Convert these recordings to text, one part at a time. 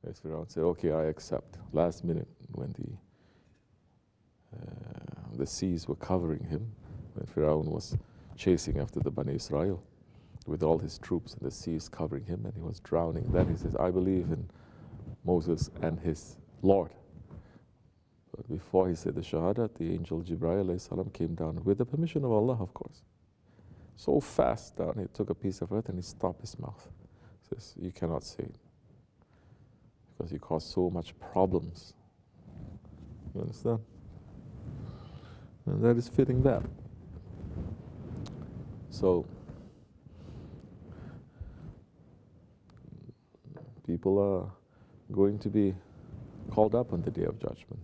As Pharaoh said, okay, I accept. Last minute, when the seas were covering him, when Pharaoh was chasing after the Bani Israel with all his troops, and the seas covering him, and he was drowning. Then he says, I believe in Moses and his Lord. But before he said the Shahadat, the angel Jibreel alayhi salam came down with the permission of Allah, of course. So fast down, he took a piece of earth and he stopped his mouth. He says, you cannot say it, because you cause so much problems. You understand? And that is fitting that. So, people are going to be called up on the Day of Judgment.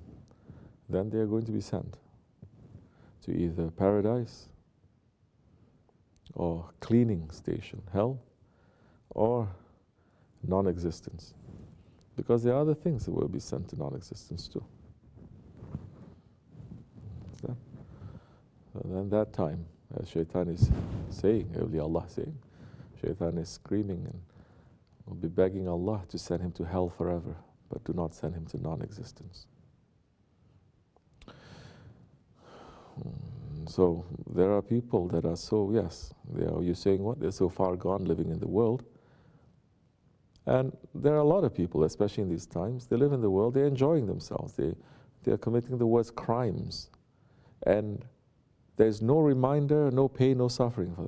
Then they are going to be sent to either paradise or cleaning station, hell, or non-existence. Because there are other things that will be sent to non-existence too. So then that time, as Shaitan is saying, awliya Allah saying, Shaitan is screaming and will be begging Allah to send him to hell forever, but do not send him to non-existence. So there are people that are so, yes, you're saying what? They're so far gone living in the world. And there are a lot of people, especially in these times, they live in the world, they're enjoying themselves. They're committing the worst crimes. And there's no reminder, no pain, no suffering for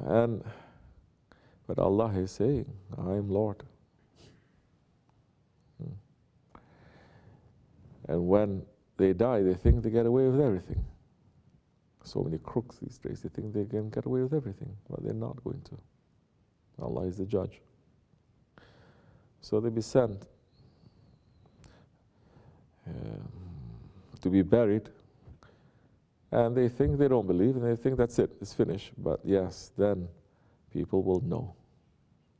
them. But Allah is saying, I am Lord. And when they die, they think they get away with everything. So many crooks these days, they think they can get away with everything, but they're not going to. Allah is the judge. So they be sent to be buried, and they think they don't believe, and they think that's it, it's finished. But yes, then people will know.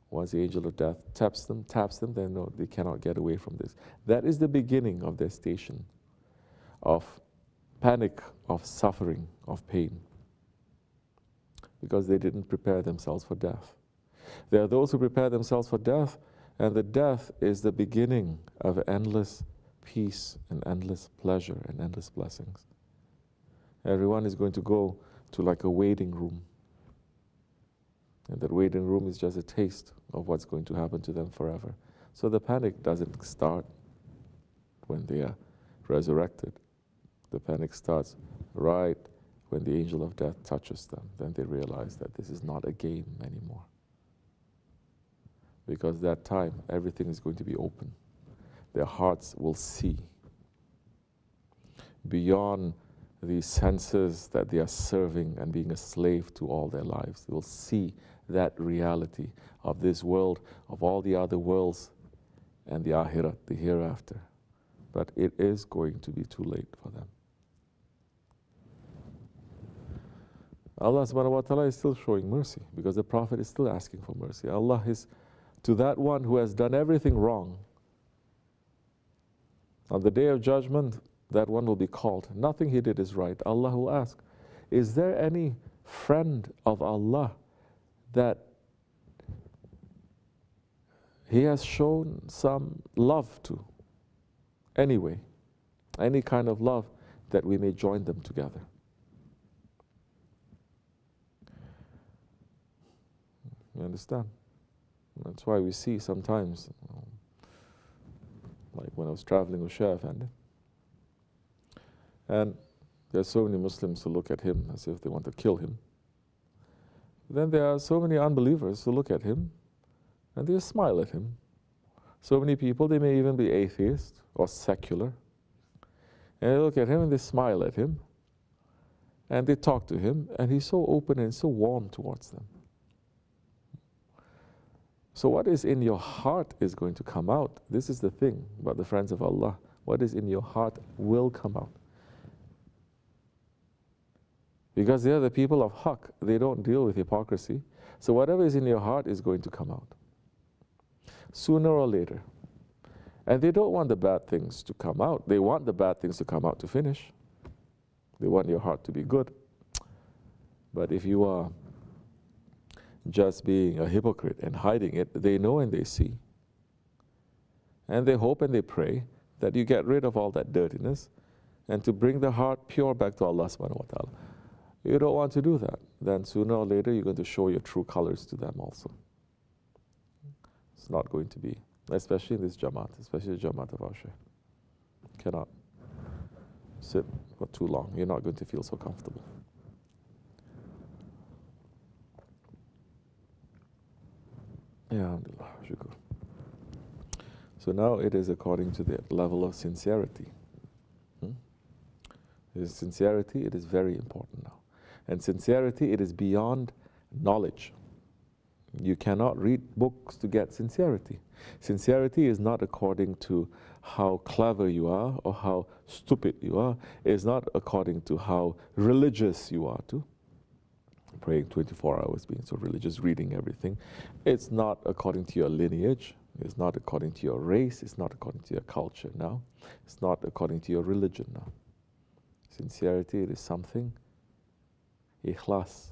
Once the angel of death taps them, they know they cannot get away from this. That is the beginning of their station of panic, of suffering, of pain, because they didn't prepare themselves for death. There are those who prepare themselves for death, and the death is the beginning of endless peace and endless pleasure and endless blessings. Everyone is going to go to like a waiting room. And that waiting room is just a taste of what's going to happen to them forever. So the panic doesn't start when they are resurrected. The panic starts right when the angel of death touches them. Then they realize that this is not a game anymore. Because that time, everything is going to be open. Their hearts will see beyond the senses that they are serving and being a slave to all their lives. They will see that reality of this world, of all the other worlds, and the Akhirah, the hereafter. But it is going to be too late for them. Allah subhanahu wa ta'ala is still showing mercy, because the Prophet is still asking for mercy. Allah is to that one who has done everything wrong. On the Day of Judgment, that one will be called. Nothing he did is right. Allah will ask, is there any friend of Allah that he has shown some love to? Anyway, any kind of love that we may join them together. You understand? That's why we see sometimes, like when I was traveling with Shah Effendi, and there's so many Muslims who look at him as if they want to kill him. Then there are so many unbelievers who look at him and they smile at him. So many people, they may even be atheist or secular, and they look at him and they smile at him and they talk to him, and he's so open and so warm towards them. So what is in your heart is going to come out. This is the thing about the friends of Allah. What is in your heart will come out. Because they are the people of haqq. They don't deal with hypocrisy. So whatever is in your heart is going to come out, sooner or later. And they don't want the bad things to come out. They want the bad things to come out to finish. They want your heart to be good. But if you are just being a hypocrite and hiding it. They know and they see. And they hope and they pray that you get rid of all that dirtiness and to bring the heart pure back to Allah subhanahu wa ta'ala. You don't want to do that. Then sooner or later you're going to show your true colors to them also. It's not going to be, especially in this Jamaat, especially the Jamaat of our Shaykh. Cannot sit for too long. You're not going to feel so comfortable. Yeah, alhamdulillah, shukr. So now it is according to the level of sincerity. Sincerity, it is very important now. And sincerity, it is beyond knowledge. You cannot read books to get sincerity. Sincerity is not according to how clever you are or how stupid you are. It is not according to how religious you are too. Praying 24 hours, being so religious, reading everything. It's not according to your lineage. It's not according to your race. It's not according to your culture now. It's not according to your religion now. Sincerity, it is something, ikhlas,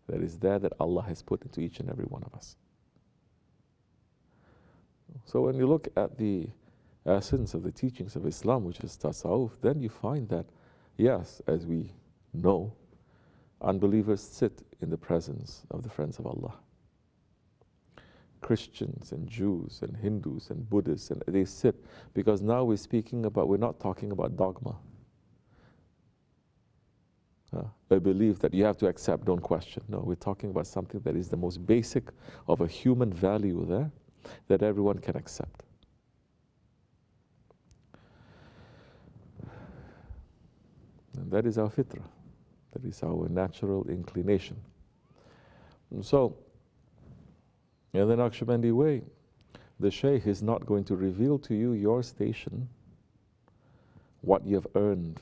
that is there that Allah has put into each and every one of us. So when you look at the essence of the teachings of Islam, which is tasawwuf, then you find that, yes, as we know, unbelievers sit in the presence of the friends of Allah. Christians and Jews and Hindus and Buddhists, and they sit, because now we're not talking about dogma. A belief that you have to accept, don't question. No, we're talking about something that is the most basic of a human value there, that everyone can accept. And that is our fitrah. That is our natural inclination. And so, in the Naqshbandi way, the Shaykh is not going to reveal to you your station, what you have earned.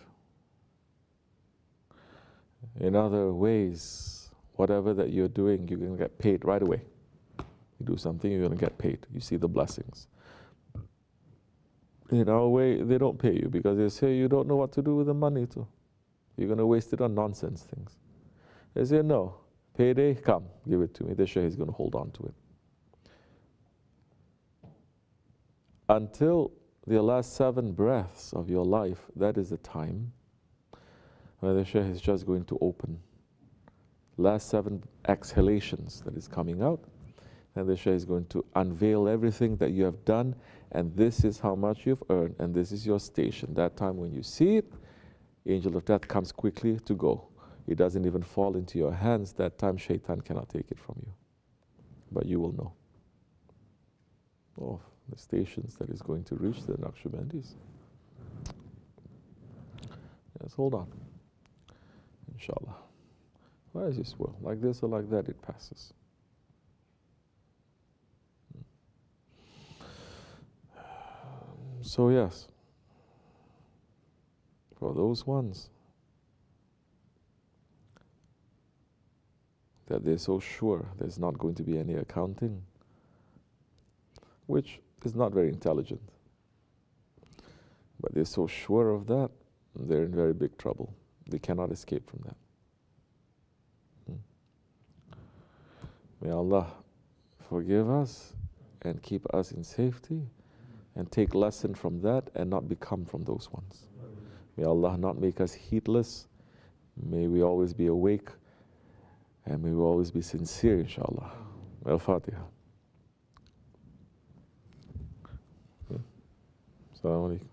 In other ways, whatever that you're doing, you're going to get paid right away. You do something, you're going to get paid. You see the blessings. In our way, they don't pay you because they say you don't know what to do with the money too. You're going to waste it on nonsense things. They say, no, payday, come, give it to me. The Shaykh is going to hold on to it. Until the last 7 breaths of your life, that is the time where the Shaykh is just going to open. Last 7 exhalations that is coming out, and the Shaykh is going to unveil everything that you have done, and this is how much you've earned, and this is your station. That time when you see it, angel of death comes quickly to go. It doesn't even fall into your hands. That time shaitan cannot take it from you. But you will know. Oh, the stations that is going to reach the Naqshbandis. Yes, hold on. Inshallah. Why is this world? Like this or like that, it passes. So yes, for those ones that they're so sure there's not going to be any accounting, which is not very intelligent, but they're so sure of that, they're in very big trouble. They cannot escape from that. May Allah forgive us and keep us in safety and take lesson from that and not become from those ones. May Allah not make us heedless. May we always be awake and may we always be sincere, inshallah. Al-Fatiha. Assalamu alaikum.